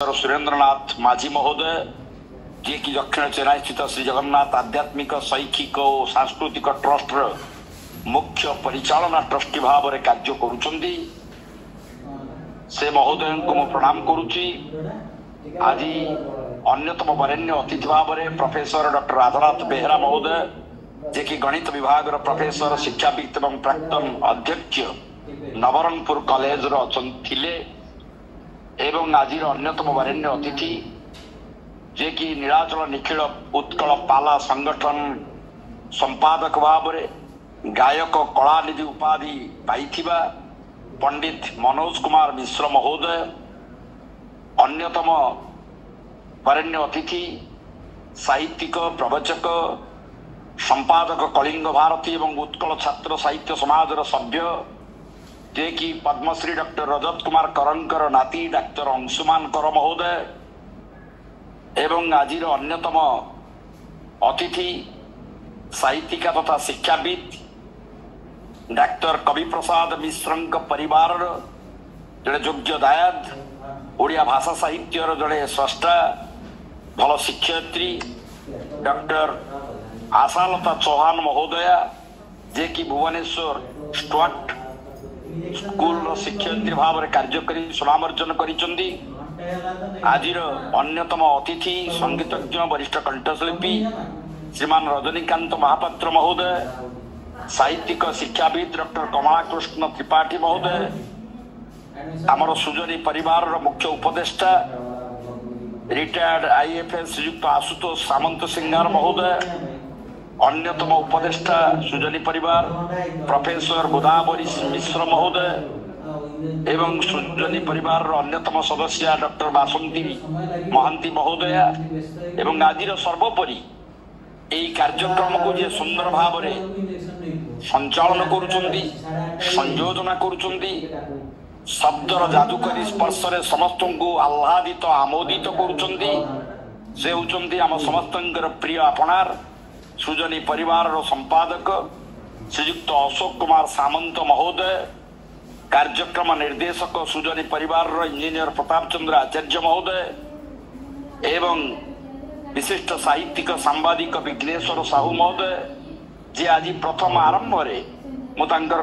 सुरेंद्रनाथ माझी महोदय जी कि दक्षिण चेन्नई स्थित श्री जगन्नाथ आध्यात्मिक शैक्षिक और सांस्कृतिक ट्रस्ट मुख्य परिचालना ट्रस्टी भाव में कार्य करुछंदी से महोदय को मु प्रणाम करुची। आज अन्यतम वरेण्य अतिथि भाव में प्रोफेसर डॉक्टर राधानाथ बेहरा महोदय जे कि गणित विभाग प्रोफेसर शिक्षाविद एवं प्राक्तन अध्यक्ष नवरंगपुर कॉलेज रे एवं आज अन्यतम वरेण्य अतिथि जे कि नीलाचल निखिल उत्कल पाला संगठन संपादक भाव में गायक कलानिधि उपाधि पाइथिबा पंडित मनोज कुमार मिश्र महोदय, अन्यतम वरेण्य अतिथि साहित्यिक प्रवचक संपादक कलिंग भारती एवं उत्कल छात्र साहित्य समाज सभ्य जे कि पद्मश्री डॉक्टर रजत कुमार करंकर नाती डॉक्टर अंशुमान कर महोदय एवं आज अन्यतम अतिथि साहित्यिका तथा शिक्षाविद डॉक्टर कवि प्रसाद मिश्र परिवार जड़े योग्य दायाद ओडिया भाषा साहित्यर जड़े स्रष्टा भल शिक्षयित्री डॉक्टर आशालता चौहान महोदया जे कि भुवनेश्वर स्टुअर्ट स्कूल शिक्षयित्री भाव में कार्य कर सुनाम अर्जन करिसेंती। आज अन्यतम अतिथि संगीतज्ञ वरिष्ठ कंठशिल्पी श्रीमान रजनीकांत महापात्र महोदय, साहित्यिक शिक्षाविद डॉक्टर कमलाकृष्ण त्रिपाठी महोदय, आमर सुजनी परिवार मुख्य उपदेष्टा रिटायर्ड आईएफएस श्रीयुक्त आशुतोष सामंत सिंगार महोदय, अन्यतम उपदेष्टा सुजनी परिवार प्रोफेसर गोदावरी मिश्र महोदय एवं सुजनी परिवार अन्यतम सदस्य डॉक्टर बासंती महांती महोदया एवं आज सर्वोपरि यही कार्यक्रम को जे सुंदर भाव में संचालन करुचंदी संयोजना करुचंदी शब्दर जादुकरी स्पर्श रे समस्त को आह्लादित आमोदित करुचंदी से होचंदी आम समस्तंकर प्रिय अपनार सुजनी परिवार संपादक श्रीयुक्त अशोक कुमार सामंत महोदय, कार्यक्रम निर्देशक सुजनी परिवार इंजीनियर प्रताप चंद्र आचार्य महोदय एवं विशिष्ट साहित्यिक सांबादिक विघ्नेश्वर साहू महोदय जे आज प्रथम आरंभ रे मुतांकर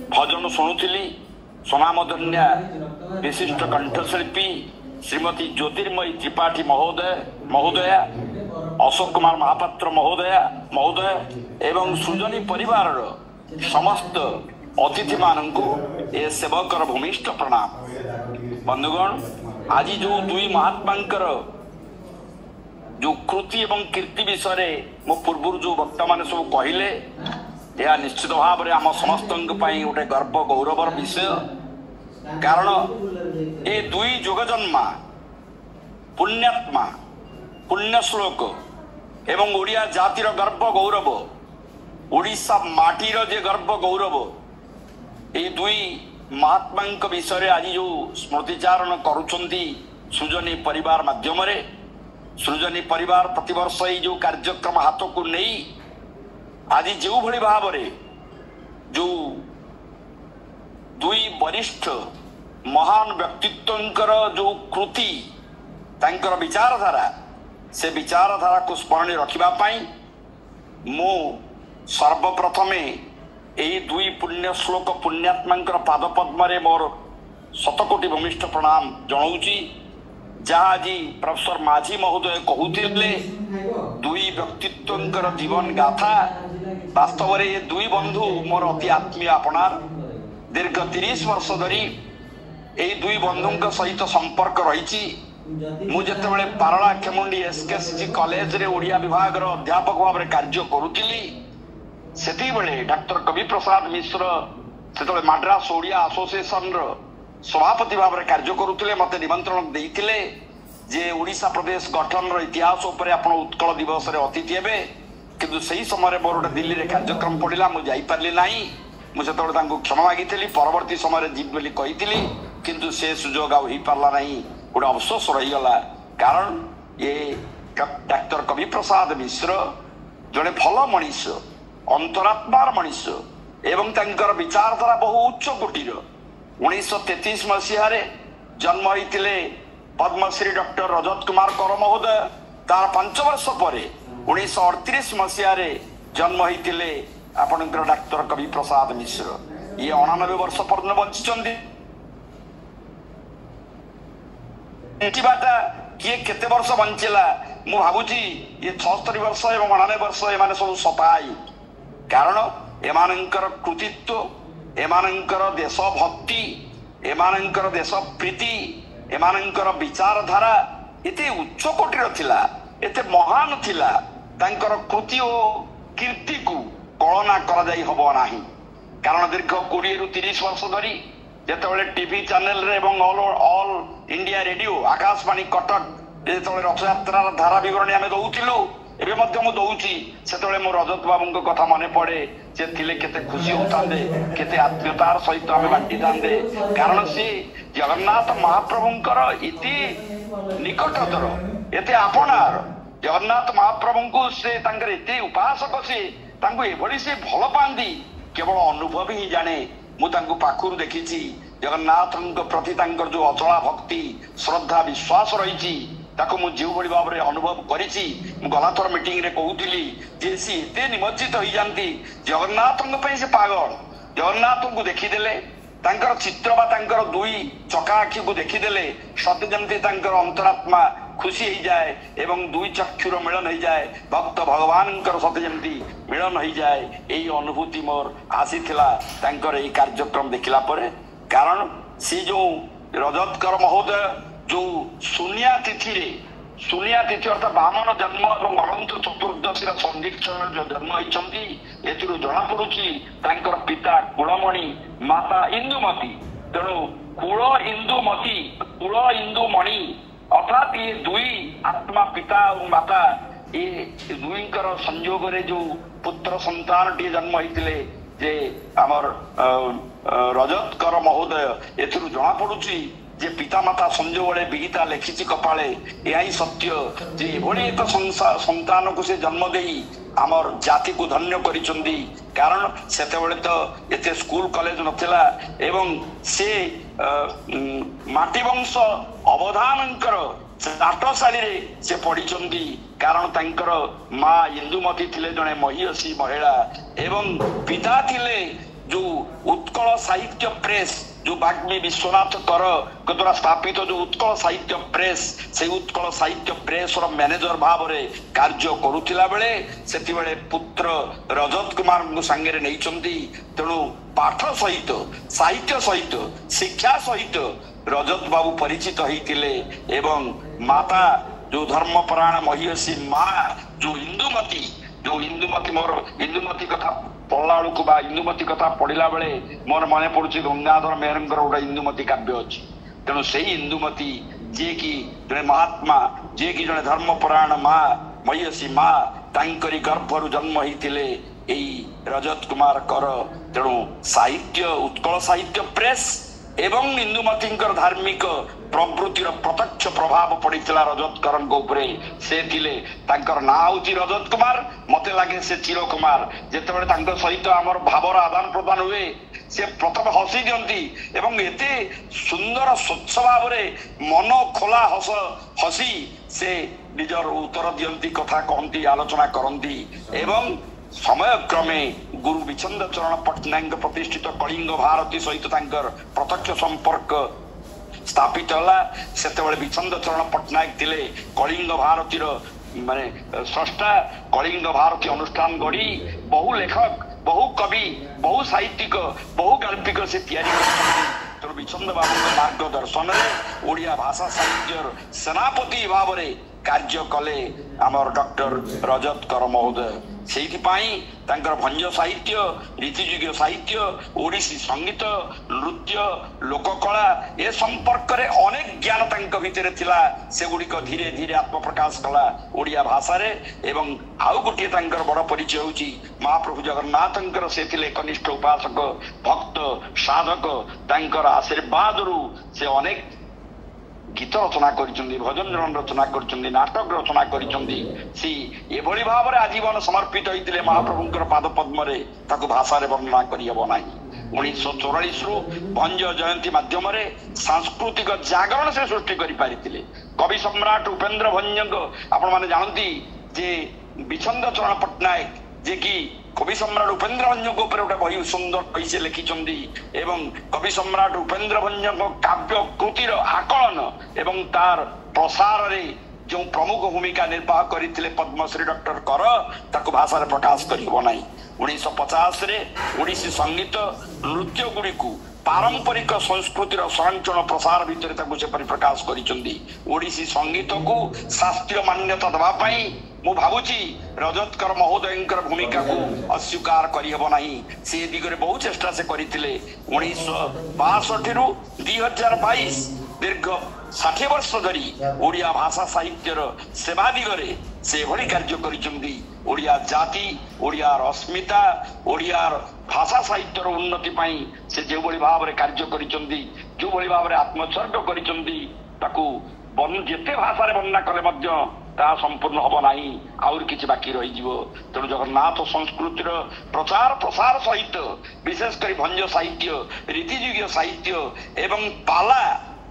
भजन शुणुली। सुनामधन्या विशिष्ट कंठशिल्पी श्रीमती ज्योतिर्मयी त्रिपाठी महोदया अशोक कुमार महापात्र महोदय एवं सुजनी परिवार समस्त अतिथि मानू ए सेवकर भूमिष्ठ प्रणाम। बंधुगण, आज जो दुई महात्मा जो कृति एवं कीर्ति विषय मो पूर्व जो वक्ता मान सब कहले यह निश्चित भाव में आम समस्त गोटे गर्व गौरवर विषय। कारण ये दुई जोगजन्मा पुण्यात्मा पुण्यश्लोक एवं ओडिया जातिर गर्व गौरव ओडिशा माटीर जे गर्व गौरव ये दुई महात्मा विषय आज जो स्मृतिचारण करुछंती सृजनी परिवार माध्यम सृजनी परिवार प्रतिवर्ष जो कार्यक्रम हाथ को नहीं आज जो भली भाव जो दुई वरिष्ठ महान व्यक्तित्व जो कृति तांकर विचारधारा से विचारधारा को स्मरण रखापी मु सर्वप्रथमे यही दुई पुण्य श्लोक पुण्यात्मा पाद पद्म मोर शतकोटी भूमिष्ठ प्रणाम जनाऊँगी। जहाँ आज प्रोफेसर माझी महोदय कहते दुई व्यक्तित्व जीवन गाथा वास्तव में ये दुई बंधु मोर अति आत्मीय अपनार दीर्घ 30 वर्ष धरी यही दुई बंधु सहित संपर्क रही। मुझे पारला खेमुंडी एसकेसीजी कॉलेज रे ओडिया विभाग अध्यापक भाव में कार्य करुली से डॉक्टर कवि प्रसाद मिश्र से मद्रास ओडिया एसोसिएशन सभापति भाव में कार्य करुले मत निमंत्रण देते जे ओडिशा प्रदेश गठन इतिहास उपर आपण उत्कल दिवस रे अतिथि हेबे किंतु सही समय मोर गोटे दिल्ली रे कार्यक्रम पड़ा मुझे पार्ली ना मुझे क्षमा मागी परवर्ती समय जीव बोली कही किंतु से सुजोग हो पार्ला ना गोटे अफसोस रहीगला। कारण ये डॉक्टर कवि प्रसाद मिश्र जड़े भल मनीष अंतरात्मार मनीष एवं तांकर विचारधारा बहु उच्च कोटीर 1933 मसीह जन्म होते पद्मश्री डॉक्टर रजत कुमार कर महोदय तार 5 वर्ष पर 1938 मसीह जन्म होते आपणकर डाक्तर कवि प्रसाद मिश्र ये 89 वर्ष पर्यटन बंची किए केते वर्ष बंचला मु भावुची ये 76 वर्ष एवं 89 वर्ष एमाने सब सताई कारण एमानंकर कृतित्व एमानंकर देशभक्ति एमानंकर देश प्रीति एमानंकर विचारधारा एते उच्च कोटिर थिला एते महान थिला तांकर कृति और कीर्ति को कलना करा जाई हबो नाही कारण दीर्घ 20 रु 30 वर्ष धरी जेतेबेले टीवी चैनल रे एवं All India Radio Akashvani Cuttack जेतेबेले रथयात्रा धारा विवरणी आमे दउथिलु एबे मध्य मु दउची सेतेबेले मो रजत बाबूंक कथा मने पड़े जे थिले केते खुशी होतांदे केते आत्मीयतार सहित आमे बांटी दांदे कारण से जगन्नाथ महाप्रभुंकर इति निकटतर एते आपणार जगन्नाथ महाप्रभुंकु से तांकर एते उपासक से तांको एभली से भल पांदी केवल अनुभव ही जाने मु तांको पाखुर देखिछि जगन्नाथ प्रति तांकर जो अचला भक्ति श्रद्धा विश्वास रही ताको मु जीव बड़ी भाव अनुभव करिछि मु गलाथर मीटिंग रे कहूतिली जे सी एते निमज्जित होई जानती जगन्नाथ पे से पागल जगन्नाथ को देखिदेले तांकर चित्र बा तांकर दुई चका आखि को देखिदेले सत्य जमती तांकर अंतरात्मा खुशी हो जाए एवं दुई चक्षुर मिलन हो जाए भक्त भगवान सत्य जमती मिलन हो जाए यही अनुभूति मोर आसी तांकर यही कार्यक्रम देखला पर कारण सी जो रजतकर महोदय जो शून्या तिथि अर्थात बामन जन्म और अनंत चतुर्दशी संदीक्षण जो जन्म होती एथिरु जना पड़ुची तांकर पिता कुलमणि माता इंदुमती तेणु कुल इंदुमणि अर्थात ये दुई आत्मा पिता और माता ये दुईंकर संयोग रे जो पुत्र संतान टी जन्म होते जे आमर रजतकर महोदय एथिरु जना पड़ुची जे पिता माता संजोग विहिता लिखिची कपाले यही सत्य जे एभली एक संतान को से जन्म देई आमर जाति को धन्य करिसंदी कारण सेतेबेले तो एते स्कूल कॉलेज नथिला एवं से माटी वंश अवधानंकर नाटशाली रे से पढ़ी कारण तांकर माँ इंदुमती थिले जने महिषी महिला एवं पिता थिले जो उत्कल साहित्य प्रेस जो बाग्मी विश्वनाथ कर द्वारा स्थापित जो उत्कल साहित्य प्रेस से उत्कल साहित्य प्रेस मैनेजर भाव रे कार्य करुथिला बेले सेति बेले पुत्र रजत कुमार को संगे नहीं तेणु पाठ सहित साहित्य सहित शिक्षा सहित रजत बाबू परिचित होइतिले एवं माता जो धर्मपरायण महिषी माँ जो इंदुमती मोर इंदुमती कथा पढ़ला बेलू बा इंदुमती कथा पढ़ला बेले मोर मन पड़ुछि गंगाधर मेहरंकर गोटे इंदुमती काव्य अच्छी तेणु से इंदुमती जे कि जड़े महात्मा जे कि जड़े धर्मपरायण माँ महिषी माँ तांकरी गर्भरु जन्म होइतिले एई रजत कुमार कर तेणु साहित्य उत्कल साहित्य प्रेस एवं इंदुमती धार्मिक प्रवृत्तिर प्रत्यक्ष प्रभाव पड़ता रजतकर से थिले तांकर ना होची रजत कुमार मते लगे से चिर कुमार जितेबाला सहित आमर भावर आदान प्रदान हुए से प्रथम हसी दियंती एवं एते सुंदर स्वच्छ भाव मन खोला हसी से निजर उत्तर दियंती कथा कहती आलोचना करती एवं समय क्रमे गुरु विचंद चरण पट्टनायक प्रतिष्ठित कलिंग भारती सहित प्रत्यक्ष संपर्क स्थापित होला सेतेबेले विचंद चरण पट्टनायक थिले कलिंग भारतीर माने स्रष्टा कलिंग भारती अनुष्ठान गढ़ी बहु लेखक बहु कवि बहु साहित्यिक बहु गाल्पिक से तैयारी तेणु विचंद बाबू मार्गदर्शन में ओडिया भाषा साहित्य सेनापति भाव में कार्य कले आमर डॉक्टर रजतकर महोदय से भंज साहित्य रीतिजुग साहित्य ओडिसी संगीत नृत्य लोककला ए संपर्क रे अनेक ज्ञान भितर थिला से गुड़िक धीरे धीरे आत्मप्रकाश कला ओडिया भाषा रे एवं आउ गोटे बड़ परिचय होची महाप्रभु जगन्नाथ से थिले कनिष्ठ उपासक भक्त साधक तांकर आशीर्वाद रु से अनेक गीत रचना करिसंदी भजन रचना करिसंदी नाटक रचना करिसंदी सी एभली भाव रे आजीवन समर्पित होइतिले महाप्रभुंकर पाद पद्म रे ताको भाषा रे वर्णना करियबो नाही 1944 रु भंज जयंती माध्यम सांस्कृतिक जागरण से सृष्टि करि कवि सम्राट उपेन्द्र भंज आपण माने जानती जे विछंद चरण पट्टनायक जे कि कवि सम्राट उपेन्द्र भंज ऊपर गोटे बही सुंदर कैसे लिखिं एवं कवि सम्राट उपेन्द्र भंज काव्य कृतिर आकलन एवं तार प्रसार रे जो प्रमुख भूमिका निर्वाह करते पद्मश्री डॉक्टर कर ताकू भाषा प्रकाश करना 1950 रे ओडिसी संगीत नृत्य गुड़ी पारंपरिक संस्कृतिर संरक्षण प्रसार भितर से प्रकाश करिसें संगीत को शास्त्रीय मान्यता देवाई मु भावुची रजतकर महोदय भूमिका को अस्वीकार करहब नहीं से दिगरे बहुत चेष्टा से करते 1962 रु 2022 दीर्घ 60 वर्ष धरी ओडिया भाषा साहित्यर सेवा दिगरे से भली कार्य करिसेंती ओडिया जाति ओडियार अस्मिता ओडियार भाषा साहित्यर उन्नति पाई से जो भली भाव में कार्य करिसेंती जो भली भाव में आत्मोत्सर्ग करिसेंती ताकू जेते भाषा रे वर्णना कले मध्य ता संपूर्ण हब नाही आउर किछि बाकी रहि जीवो तेणु जगन्नाथ संस्कृतिर प्रचार प्रसार सहित विशेष करी भंज साहित्य रीतियुगीय साहित्य एवं पाला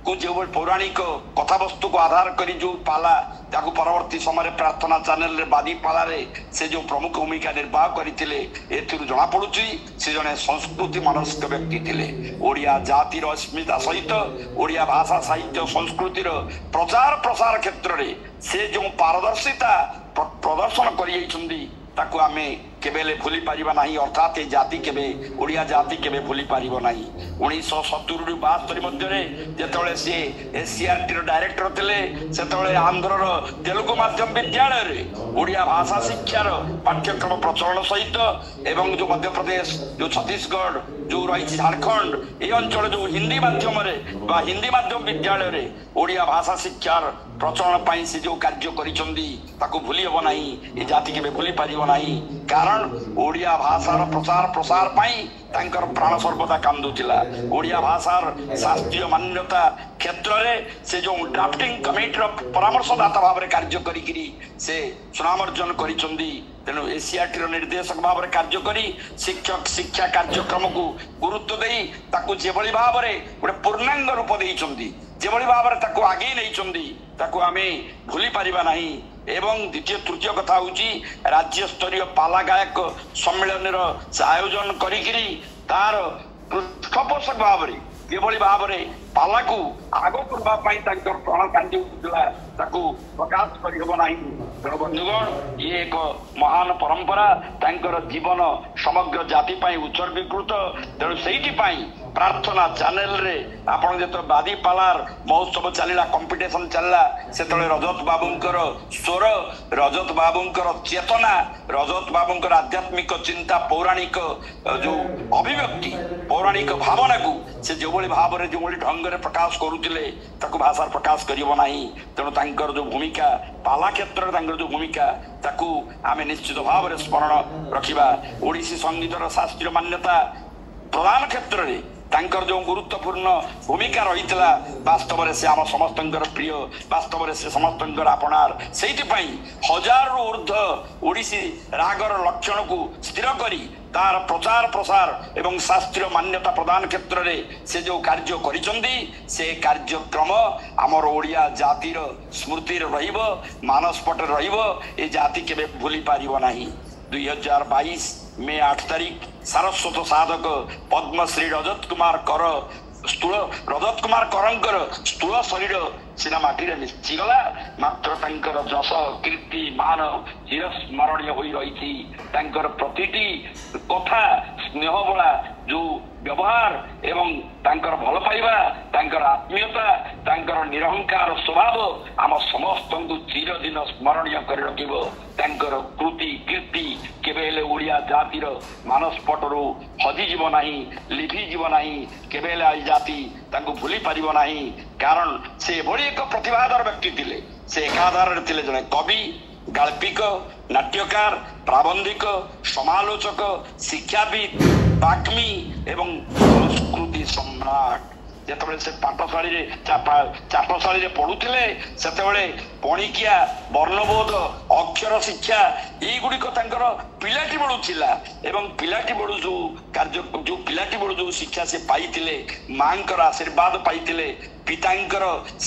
को जो पौराणिक कथा वस्तु को आधार करी जो पाला ताकू परवर्ती समय प्रार्थना चैनल रे बादी पाला रे से जो प्रमुख भूमिका निर्वाह करथिले एथिरु जणा पडुची से जने संस्कृति मनस्क व्यक्ति थिले ओडिया जातिर अस्मिता सहित ओडिया भाषा साहित्य संस्कृतिर प्रचार प्रसार क्षेत्र रे से जो पारदर्शिता प्रदर्शन करि जाइछन्दी ताकू आमे केबेले भूली पारिबा नाही अर्थात ए जाति केबे ओडिया जाति केबे भूली पारिबो नाही 1970 रु 72 मध्य रे जेतळे से एससीआरटी रो डायरेक्टर थिले सेतळे आंध्र रो तेलुगु माध्यम विद्यालय रे ओडिया भाषा शिक्षा रो पाठ्यक्रम प्रचलन सहित एवं जो मध्य प्रदेश जो छत्तीसगढ़ जो रही झारखंड ए अंचल जो हिंदी माध्यम रे बा हिंदी माध्यम विद्यालय रे ओडिया भाषा शिक्षार प्रचलन पाई से जो कार्य करिसंदी ताकू भूली हबो नाही ए जाति केबे भूली पारिबो नाही कारण ओडिया भाषार प्रचार प्रसार पाई तांकर प्राण सर्वदा कांदुथिला ओडिया भाषार शास्त्रीय मान्यता क्षेत्र रे से जो ड्राफ्टिंग कमिटी परामर्शदाता भाव कार्य करी से सुनाम अर्जन करिसंदी तेणु एसीआरटी निर्देशक भाव कार्य करी शिक्षक शिक्षा कार्यक्रम को गुरुत्व दे ताकू जेभली भाव में गोटे पूर्णांग रूप देइछंदी जेभली भाव में ताकू आगे नहीं ताकू आमे भूली पारिबा नहीं एवं द्वितीय तृतीय कथा होची राज्य स्तरीय पाला गायक सम्मेलन आयोजन करी तार पृष्ठपोषक भाव में किभली भाव में पाला को आग करने प्राण कांदी प्रकाश करना तेणु बंधुगण ये एक महान परंपरा जीवन समग्र जाति उत्सर्गीकृत तेणु से प्रार्थना चैनल रे आपण जो बादी पालार महोत्सव चलला कंपिटिशन चलला से रजत बाबूंकर स्वर रजत बाबूंकर चेतना रजत बाबूंकर आध्यात्मिक चिंता पौराणिक जो अभिव्यक्ति पौराणिक भावना को से जो भाव में जो ढंग से प्रकाश करुले भाषा प्रकाश करिबो नाही तेणु तांकर जो भूमिका पाला क्षेत्र में जो भूमिका ताकू आमे निश्चित भाव में स्मरण रखिबा ओडिसी संगीतर शास्त्रीय मान्यता प्रदान क्षेत्र में तांकर जो गुरुत्वपूर्ण भूमिका रही वास्तव में से आम समस्त प्रिय वास्तव में से समस्त आपणार से हजार रु ऊर्ध्व ओडिसी रागर लक्षण को स्थिर करी तार प्रचार प्रसार एवं शास्त्रीय मान्यता प्रदान क्षेत्र में से जो कार्य करिसंदी से कार्यक्रम आमर ओडिया जातिर स्मृति रहिबो मानसपट रहिबो ए जाति केबे भूली पारिबो नाही 2022 मे 8 तारीख सारस्वत साधक पद्मश्री रजत कुमार कर स्थूल शरीर सीना माटी मिशिगला मात्र तांकर जस कीर्ति मान चिरस्मरणीय होई रही प्रतिटी कथा स्नेह बला जो व्यवहार एवं तांकर भल पाइबा तांकर आत्मीयता तांकर निरहंकार स्वभाव आम समस्त को चिरदिन स्मरणीय कर रखिबो तांकर कृति कीर्ति केबे हेले ओडिया जातिर मानसपटरू हजि जीव नाही लिभि जीव नाही केबे हेले आई जाति तांको भूली पारिबो नाही कारण से भली एक प्रतिभाधर व्यक्ति थिले से एकाधार थिले जने कवि गाल्पिक नाट्यकार प्राबंधिक समालोचक शिक्षाविद बाग्मी एवं संस्कृति सम्राट ଯେତେବେଳେ ସେ ପାଠଶାଳୀରେ ଚାଟଶାଳୀରେ ପଢୁଥିଲେ ସେତେବେଳେ ପଣିକିଆ ବର୍ଣ୍ଣବୋଧ ଅକ୍ଷର ଶିକ୍ଷା ଏଇଗୁଡିକ ତାଙ୍କର ପିଲାଟି ବେଳୁ ଥିଲା ଏବଂ ପିଲାଟି ବେଳୁ ଯୋଉ ପିଲାଟି ବେଳୁ ଯୋଉ ଶିକ୍ଷା ସେ ପାଇଥିଲେ ମାଙ୍କର ଆଶୀର୍ବାଦ ପାଇଥିଲେ ପିତାଙ୍କର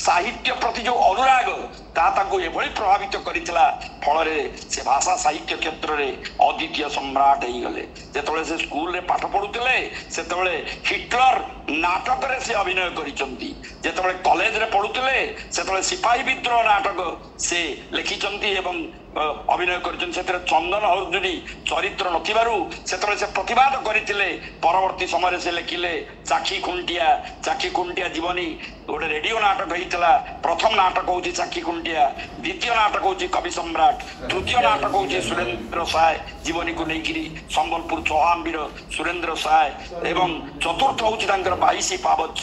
ସାହିତ୍ୟ ପ୍ରତି ଯୋଉ ଅନୁରାଗ ତାହା ତାଙ୍କୁ ଏଭଳି ପ୍ରଭାବିତ କରିଥିଲା ଫଳରେ ସେ ଭାଷା ସାହିତ୍ୟ କ୍ଷେତ୍ରରେ ଅଦ୍ୱିତୀୟ ସମ୍ରାଟ ହେଇଗଲେ। ଯେତେବେଳେ ସେ ସ୍କୁଲରେ ପାଠ ପଢୁଥିଲେ ସେତେବେଳେ ହିଟଲର ନାଟକରେ ସେ ଅଭିନୟ କରିଛନ୍ତି। ଯେତେବେଳେ କଲେଜରେ ପଢୁଥିଲେ ସେତେବେଳେ ସିପାହୀ ବିଦ୍ରୋହ ନାଟକ ସେ ଲେଖିଛନ୍ତି ଏବଂ ଅଭିନୟ କରିଛନ୍ତି। ସେଥିରେ ଚନ୍ଦନ ହରଜୁରୀ ଚରିତ୍ର ନଥିବାରୁ ସେତେବେଳେ ସେ ପ୍ରତିବାଦ କରିଥିଲେ। ପରବର୍ତ୍ତୀ ସମୟରେ ସେ ଲେଖିଲେ ଚାଖି ଖୁଣ୍ଟିଆ ଜୀବନୀ ଗୋଟେ ରେଡିଓ ନାଟକ ହେଇଥିଲା। ପ୍ରଥମ ନାଟକ ହଉଛି ଚାଖି ଖୁଣ୍ଟିଆ, ଦ୍ୱିତୀୟ ନାଟକ ହଉଛି କବି ସମ୍ରାଟ, ତୃତୀୟ ନାଟକ ହଉଛି ସୁରେନ୍ଦ୍ର ସାଏ ଜୀବନୀକୁ ନେଇକିରି ସମ୍ବଲପୁର ଚୌହାନ ବୀର ସୁରେନ୍ଦ୍ର ସାଏ ଏବଂ ଚତୁର୍ଥ ହଉଛି ତାଙ୍କର 22 ପାବଚ୍ଛ।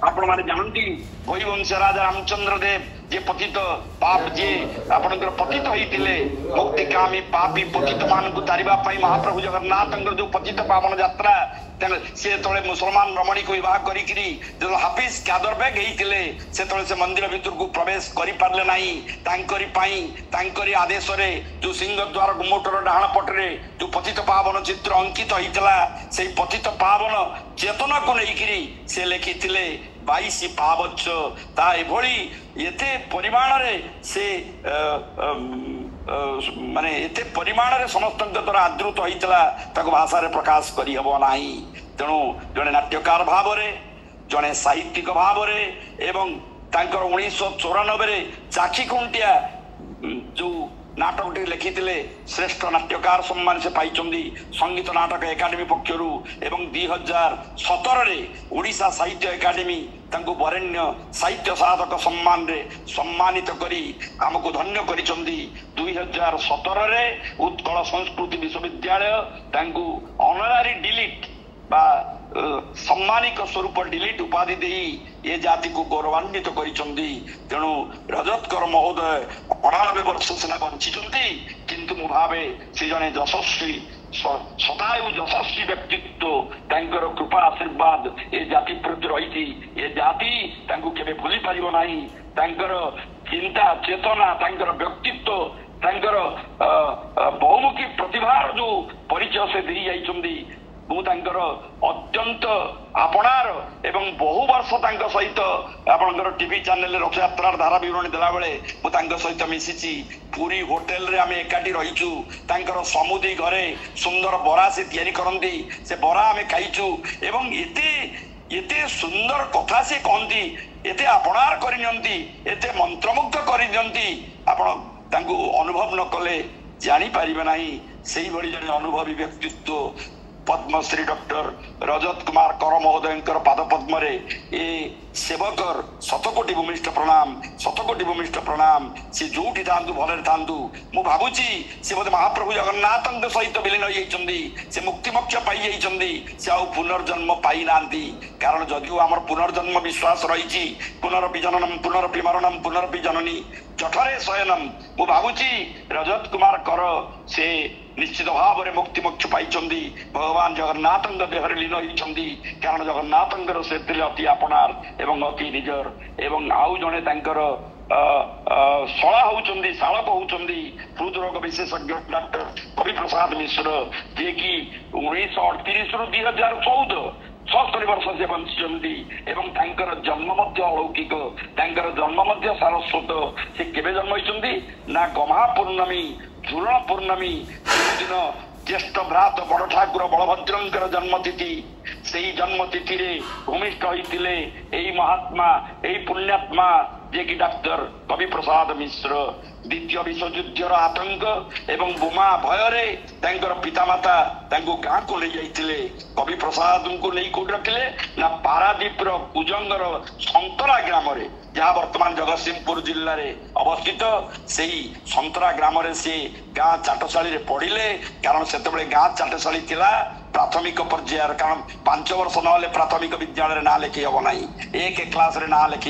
ଆପଣମାନେ ଜାଣନ୍ତି ଭୈବଂଶ ରାଜା ରାମଚନ୍ଦ୍ର ଦେବ ଯେ ପତିତ ପାପ ଯେ ଆପଣଙ୍କର ପତିତ ହେଇଥିଲେ ମୁକ୍ତିକାମୀ ପାପୀ ପତିତ ମାନଙ୍କୁ ତାରିବା ପାଇଁ ମହାପ୍ରଭୁ ଜଗନ୍ନାଥଙ୍କର ଯୋଉ ପତିତ ପାବନ ଯାତ୍ରା ସେ ଯେତେବେଳେ ମୁସଲମାନ ରମଣୀକୁ ବିବାହ କରିକିରି ଯେତେବେଳେ ହାଫିଜ କାଦର ବେଗ ହେଇଥିଲେ ସେତେବେଳେ ସେ ମନ୍ଦିର ଭିତରକୁ ପ୍ରବେଶ କରିପାରିଲେ ନାହିଁ। ତାଙ୍କରି ଆଦେଶରେ ଯୋଉ ସିଂହ ଦ୍ୱାର ଗୁମଟର ଡାହାଣ ପଟରେ ଯୋଉ ପତିତ ପାବନ ଚିତ୍ର ଅଙ୍କିତ ହେଇଥିଲା ସେଇ ପତିତ ପାବନ ଚେତନାକୁ ନେଇକିରି ସେ ଲେଖିଥିଲେ 22 ପାବଚ୍ଛ। ତା ଏଭଳି ଏତେ ପରିମାଣରେ ସେ ମାନେ ଏତେ ପରିମାଣରେ ସମସ୍ତଙ୍କ ଦ୍ୱାରା ଆଦୃତ ହେଇଥିଲା ତାକୁ ଭାଷାରେ ପ୍ରକାଶ କରିହେବ ନାହିଁ। ତେଣୁ ଜଣେ ନାଟ୍ୟକାର ଭାବରେ ଜଣେ ସାହିତ୍ୟିକ ଭାବରେ ଏବଂ ତାଙ୍କର 1994ରେ ଚାଖି ଖୁଣ୍ଟିଆ ଯୋଉ ନାଟକଟି ଲେଖିଥିଲେ ଶ୍ରେଷ୍ଠ ନାଟ୍ୟକାର ସମ୍ମାନ ସେ ପାଇଛନ୍ତି ସଙ୍ଗୀତ ନାଟକ ଏକାଡେମୀ ପକ୍ଷରୁ ଏବଂ 2017ରେ ଓଡ଼ିଶା ସାହିତ୍ୟ ଏକାଡେମୀ ତାଙ୍କୁ ବରେଣ୍ୟ ସାହିତ୍ୟ ସାଧକ ସମ୍ମାନରେ ସମ୍ମାନିତ କରି ଆମକୁ ଧନ୍ୟ କରିଛନ୍ତି। 2017ରେ ଉତ୍କଳ ସଂସ୍କୃତି ବିଶ୍ୱବିଦ୍ୟାଳୟ ତାଙ୍କୁ ଅନରାରୀ ଡିଲିଟ୍ ବା ସମ୍ମାନିକ ସ୍ୱରୂପ ଡିଲିଟ୍ ଉପାଧି ଦେଇ ଏ ଜାତିକୁ ଗୌରବାନ୍ୱିତ କରିଛନ୍ତି। ତେଣୁ ରଜତକର ମହୋଦୟ 98 ବର୍ଷ ସିନା ବଞ୍ଚିଛନ୍ତି କିନ୍ତୁ ମୁଁ ଭାବେ ସେ ଜଣେ ଯଶସ୍ୱୀ ସଦାୟୁ ଯଶସ୍ୱୀ ବ୍ୟକ୍ତିତ୍ୱ ତାଙ୍କର କୃପା ଆଶୀର୍ବାଦ ଏ ଜାତି ପ୍ରତି ରହିଛି। ଏ ଜାତି ତାଙ୍କୁ କେବେ ଭୁଲି ପାରିବ ନାହିଁ। ତାଙ୍କର ଚିନ୍ତା ଚେତନା ତାଙ୍କର ବ୍ୟକ୍ତିତ୍ୱ ତାଙ୍କର ବହୁମୁଖୀ ପ୍ରତିଭାର ଯୋଉ ପରିଚୟ ସେ ଦେଇ ଯାଇଛନ୍ତି ମୁଁ ତାଙ୍କର ଅତ୍ୟନ୍ତ ଆପଣାର ଏବଂ ବହୁ ବର୍ଷ ତାଙ୍କ ସହିତ ଆପଣଙ୍କର ଟିଭି ଚ୍ୟାନେଲରେ ରଥଯାତ୍ରାର ଧାରା ବିବରଣୀ ଦେଲାବେଳେ ମୁଁ ତାଙ୍କ ସହିତ ମିଶିଛି। ପୁରୀ ହୋଟେଲରେ ଆମେ ଏକାଠି ରହିଛୁ। ତାଙ୍କର ସମୁଦି ଘରେ ସୁନ୍ଦର ବରା ସେ ତିଆରି କରନ୍ତି, ସେ ବରା ଆମେ ଖାଇଛୁ ଏବଂ ଏତେ ସୁନ୍ଦର କଥା ସେ କହନ୍ତି, ଏତେ ଆପଣାର କରିନିଅନ୍ତି, ଏତେ ମନ୍ତ୍ରମୁଗ୍ଧ କରିଦିଅନ୍ତି। ଆପଣ ତାଙ୍କୁ ଅନୁଭବ ନ କଲେ ଜାଣିପାରିବେ ନାହିଁ। ସେଇଭଳି ଜଣେ ଅନୁଭବୀ ବ୍ୟକ୍ତିତ୍ୱ ପଦ୍ମଶ୍ରୀ ଡକ୍ଟର ରଜତ କୁମାର କର ମହୋଦୟଙ୍କର ପାଦ ପଦ୍ମରେ ଏ ସେବକର ଶତକୋଟି ଭୂମିଷ୍ଠ ପ୍ରଣାମ। ସେ ଯୋଉଠି ଥାନ୍ତୁ ଭଲରେ ଥାନ୍ତୁ। ମୁଁ ଭାବୁଛି ସେ ବୋଧେ ମହାପ୍ରଭୁ ଜଗନ୍ନାଥଙ୍କ ସହିତ ବିଲୀନ ହୋଇଯାଇଛନ୍ତି। ସେ ମୁକ୍ତିମୋକ୍ଷ ପାଇଯାଇଛନ୍ତି। ସେ ଆଉ ପୁନର୍ଜନ୍ମ ପାଇନାହାନ୍ତି। କାରଣ ଯଦିଓ ଆମର ପୁନର୍ଜନ୍ମ ବିଶ୍ୱାସ ରହିଛି ପୁନରପି ଜନନମ୍ ପୁନରପି ମରଣମ୍ ପୁନରପି ଜନନୀ ଜଠରେ ଶୟନମ୍, ମୁଁ ଭାବୁଛି ରଜତ କୁମାର କର ସେ ନିଶ୍ଚିତ ଭାବରେ ମୁକ୍ତିମୋକ୍ଷ ପାଇଛନ୍ତି। ଭଗବାନ ଜଗନ୍ନାଥଙ୍କ ଦେହରେ ଲୀନ ହେଇଛନ୍ତି। କାରଣ ଜଗନ୍ନାଥଙ୍କର ସେ ଥିଲେ ଅତି ଆପଣାର ଏବଂ ଅତି ନିଜର। ଏବଂ ଆଉ ଜଣେ ତାଙ୍କର ଶାଳକ ହଉଛନ୍ତି ହୃଦରୋଗ ବିଶେଷଜ୍ଞ ଡକ୍ଟର କବି ପ୍ରସାଦ ମିଶ୍ର, ଯିଏକି 1938ରୁ 2014 76 ବର୍ଷ ସେ ବଞ୍ଚିଛନ୍ତି ଏବଂ ତାଙ୍କର ଜନ୍ମ ମଧ୍ୟ ଅଲୌକିକ, ତାଙ୍କର ଜନ୍ମ ମଧ୍ୟ ସାରସ୍ୱତ। ସେ କେବେ ଜନ୍ମ ହେଇଛନ୍ତି ନା ଗମହା ପୂର୍ଣ୍ଣମୀ ଝୁଲଣ ପୂର୍ଣ୍ଣମୀ ଦିନ ଜ୍ୟେଷ୍ଠ ଭ୍ରାତ ବଡ ଠାକୁର ବଳଭଦ୍ରଙ୍କର ଜନ୍ମତିଥି। ସେଇ ଜନ୍ମତିଥିରେ ଭୂମିଷ୍ଠ ହୋଇଥିଲେ ଏଇ ମହାତ୍ମା ଏଇ ପୁଣ୍ୟାତ୍ମା ଯିଏକି ଡାକ୍ତର କବି ପ୍ରସାଦ ମିଶ୍ର। ଦ୍ୱିତୀୟ ବିଶ୍ୱଯୁଦ୍ଧର ଆତଙ୍କ ଏବଂ ବୋମା ଭୟରେ ତାଙ୍କର ପିତାମାତା ତାଙ୍କୁ ଗାଁକୁ ନେଇ ଯାଇଥିଲେ। କବି ପ୍ରସାଦଙ୍କୁ ନେଇ କୋଉଠି ରଖିଲେ ନା ପାରାଦୀପର କୁଜଙ୍ଗର ସନ୍ତରା ଗ୍ରାମରେ, ଯାହା ବର୍ତ୍ତମାନ ଜଗତସିଂହପୁର ଜିଲ୍ଲାରେ ଅବସ୍ଥିତ। ସେଇ ସନ୍ତରା ଗ୍ରାମରେ ସେ ଗାଁ ଚାଟଶାଳୀରେ ପଢିଲେ। କାରଣ ସେତେବେଳେ ଗାଁ ଚାଟଶାଳୀ ଥିଲା ପ୍ରାଥମିକ ପର୍ଯ୍ୟାୟର। କାରଣ 5 ବର୍ଷ ନହେଲେ ପ୍ରାଥମିକ ବିଦ୍ୟାଳୟରେ ନାଁ ଲେଖି ହବ ନାହିଁ। 1 କ୍ଲାସରେ ନାଁ ଲେଖି